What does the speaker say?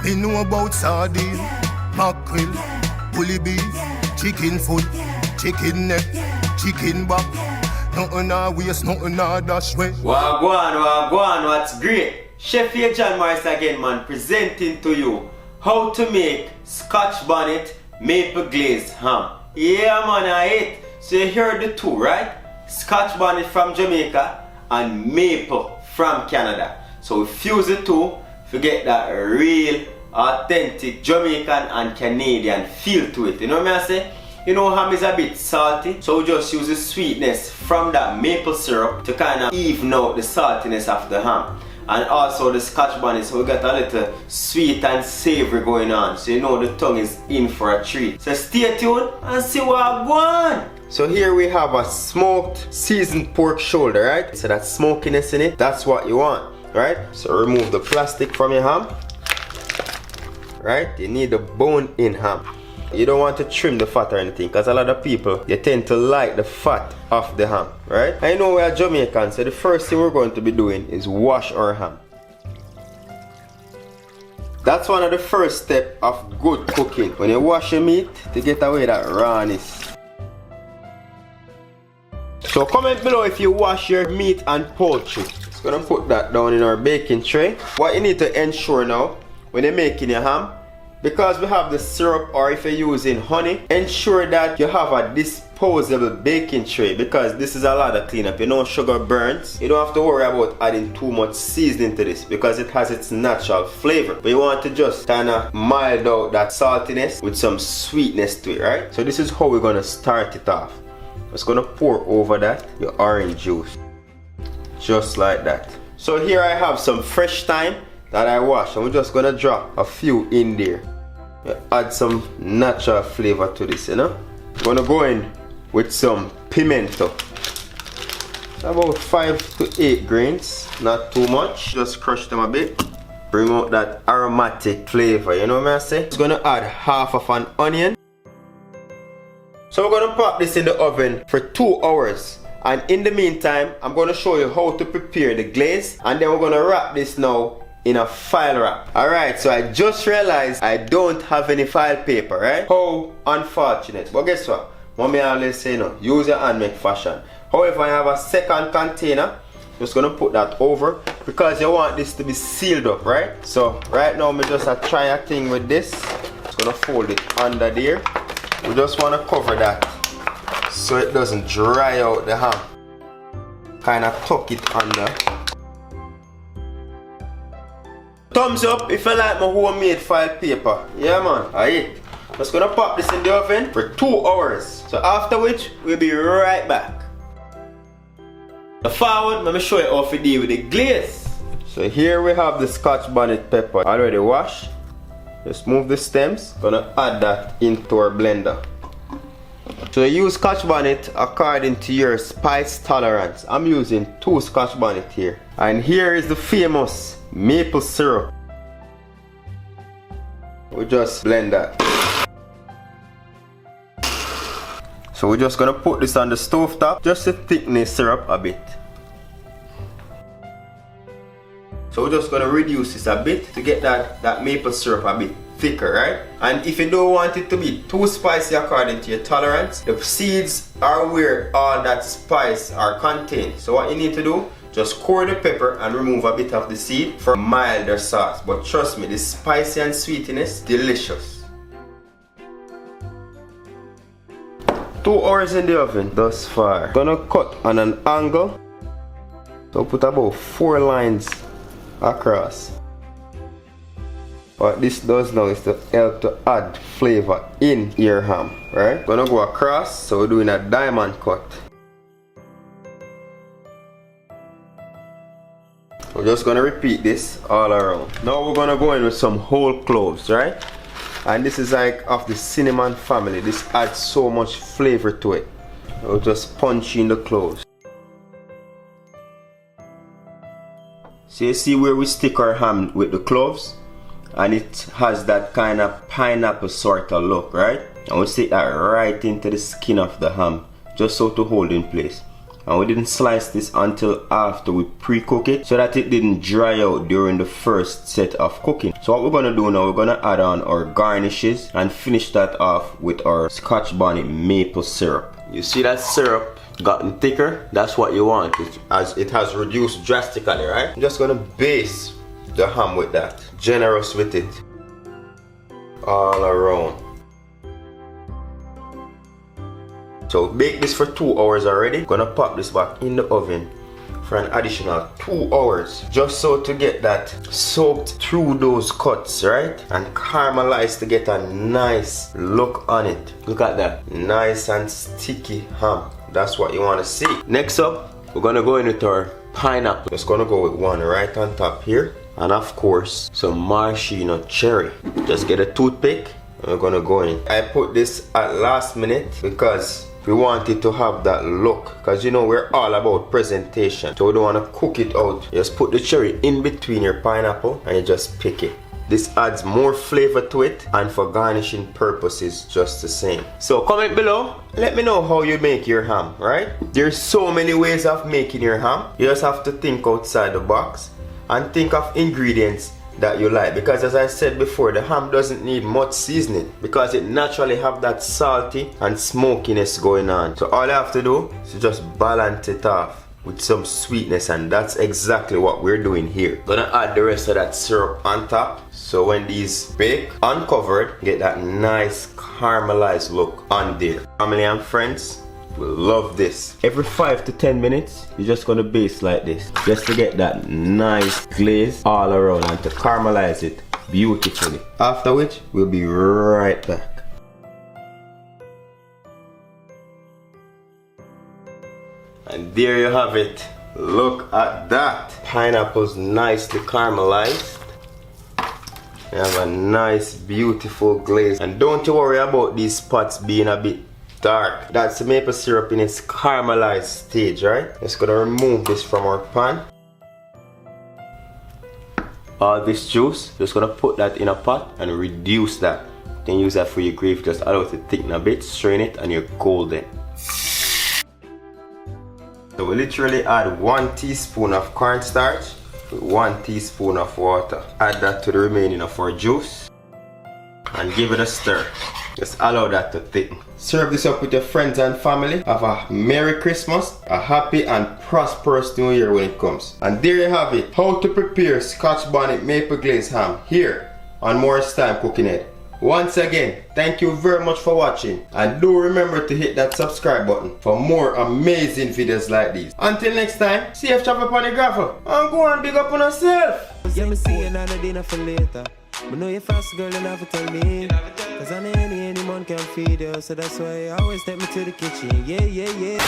Me know about sardine, mackerel, bully beef, chicken foot, chicken neck, chicken back. Nothing a waste, nothing a dash way. Wagwan, what's great? Chef here John Morris again, man, presenting to you how to make Scotch Bonnet maple glazed ham. Yeah, man, I ate. So you heard the two, right? Scotch Bonnet from Jamaica and maple from Canada. So we fuse the two to get that real, authentic Jamaican and Canadian feel to it. You know what I say? You know, ham is a bit salty, so we just use the sweetness from that maple syrup to kind of even out the saltiness of the ham. And also the Scotch Bonnet, so we got a little sweet and savory going on. So you know the tongue is in for a treat. So stay tuned and see what I want. So here we have a smoked seasoned pork shoulder, right? So that smokiness in it, that's what you want, right? So remove the plastic from your ham, right? You need the bone in ham. You don't want to trim the fat or anything, because a lot of people, you tend to like the fat of the ham, right? I know we are Jamaicans, so the first thing we're going to be doing is wash our ham. That's one of the first steps of good cooking. When you wash your meat, to get away that rawness. So comment below if you wash your meat and poultry. Just gonna put that down in our baking tray. What you need to ensure now, when you're making your ham, because we have the syrup, or if you're using honey, ensure that you have a disposable baking tray, because this is a lot of cleanup. You know, sugar burns. You don't have to worry about adding too much seasoning to this because it has its natural flavor. But you want to just kind of mild out that saltiness with some sweetness to it, right? So this is how we're gonna start it off. Just gonna pour over that your orange juice, just like that. So here I have some fresh thyme that I washed, and we're just gonna drop a few in there. Add some natural flavor to this, you know. We're gonna go in with some pimento, about 5 to 8 grains, not too much. Just crush them a bit, bring out that aromatic flavor, you know what I say. Just gonna add half of an onion. So we're gonna pop this in the oven for 2 hours. And in the meantime, I'm gonna show you how to prepare the glaze, and then we're gonna wrap this now in a file wrap. Alright, so I just realized I don't have any file paper, right? How unfortunate. But guess what? Mommy always say, no, use your hand make fashion. However, I have a second container. Just gonna put that over because you want this to be sealed up, right? So right now me just try a thing with this. Just gonna fold it under there. We just wanna cover that so it doesn't dry out the ham. Kinda tuck it under. Thumbs up if you like my homemade file paper. Yeah man, alright. Just gonna pop this in the oven for 2 hours. So after which, we'll be right back. Now forward, let me show you how to deal with the glaze. So here we have the Scotch Bonnet pepper already washed. Just move the stems. Gonna add that into our blender. So you use Scotch Bonnet according to your spice tolerance. I'm using 2 Scotch Bonnet here. And here is the famous maple syrup. We just blend that. So we're just gonna put this on the stove top just to thicken the syrup a bit. So we're just gonna reduce this a bit to get that maple syrup a bit thicker, right? And if you don't want it to be too spicy according to your tolerance, the seeds are where all that spice are contained. So what you need to do, just core the pepper and remove a bit of the seed for milder sauce. But trust me, the spicy and sweetness, delicious. 2 hours in the oven thus far. Gonna cut on an angle. So put about 4 lines across. What this does now is to help to add flavor in your ham, right? Gonna go across, so we're doing a diamond cut. We're just gonna repeat this all around. Now we're gonna go in with some whole cloves, right? And this is like of the cinnamon family. This adds so much flavor to it. We'll just punch in the cloves. So you see where we stick our ham with the cloves? And it has that kind of pineapple sort of look, right? And we'll stick that right into the skin of the ham, just so to hold in place. and we didn't slice this until after we pre-cook it so that it didn't dry out during the first set of cooking. So what we're gonna do now, we're gonna add on our garnishes and finish that off with our Scotch Bonnet maple syrup. You see that syrup gotten thicker? That's what you want, as it has reduced drastically, right? I'm just gonna baste the ham with that. Generous with it all around. So bake this for 2 hours already. Gonna pop this back in the oven for an additional 2 hours, just so to get that soaked through those cuts, right? And caramelized to get a nice look on it. Look at that, nice and sticky ham. That's what you want to see. Next up, we're gonna go in with our pineapple. Just gonna go with one right on top here, and of course some maraschino cherry. Just get a toothpick and we're gonna go in. I put this at last minute because we want it to have that look, because you know we're all about presentation, so we don't want to cook it out. Just put the cherry in between your pineapple and you just pick it. This adds more flavor to it, and for garnishing purposes just the same. So comment below, let me know how you make your ham, right? There's so many ways of making your ham. You just have to think outside the box and think of ingredients that you like, because as I said before, the ham doesn't need much seasoning because it naturally have that salty and smokiness going on. So all you have to do is just balance it off with some sweetness, and that's exactly what we're doing here. Gonna add the rest of that syrup on top, so when these bake uncovered, get that nice caramelized look on there. Family and friends will love this. Every 5 to 10 minutes, you're just gonna baste like this, just to get that nice glaze all around and to caramelize it beautifully. After which, we'll be right back. And there you have it. Look at that. Pineapple's nicely caramelized. You have a nice, beautiful glaze. And don't you worry about these spots being a bit dark. That's the maple syrup in its caramelized stage, right? Just gonna remove this from our pan. All this juice, just gonna put that in a pot and reduce that. You can use that for your gravy, just allow it to thicken a bit, strain it, and you're golden. So we literally add 1 teaspoon of cornstarch with 1 teaspoon of water. Add that to the remaining of our juice and give it a stir. Just allow that to thicken. Serve this up with your friends and family. Have a Merry Christmas, a happy and prosperous New Year when it comes. And there you have it, how to prepare Scotch Bonnet maple glazed ham here on Morris Time Cooking Ed. Once again, thank you very much for watching, and do remember to hit that subscribe button for more amazing videos like these. Until next time, safe travel upon the gravel, and go and big up on yourself. Yeah, me see another dinner for later. But know you fast, girl, you never tell me. Cause any man can feed you, so that's why you always take me to the kitchen. Yeah, yeah, yeah.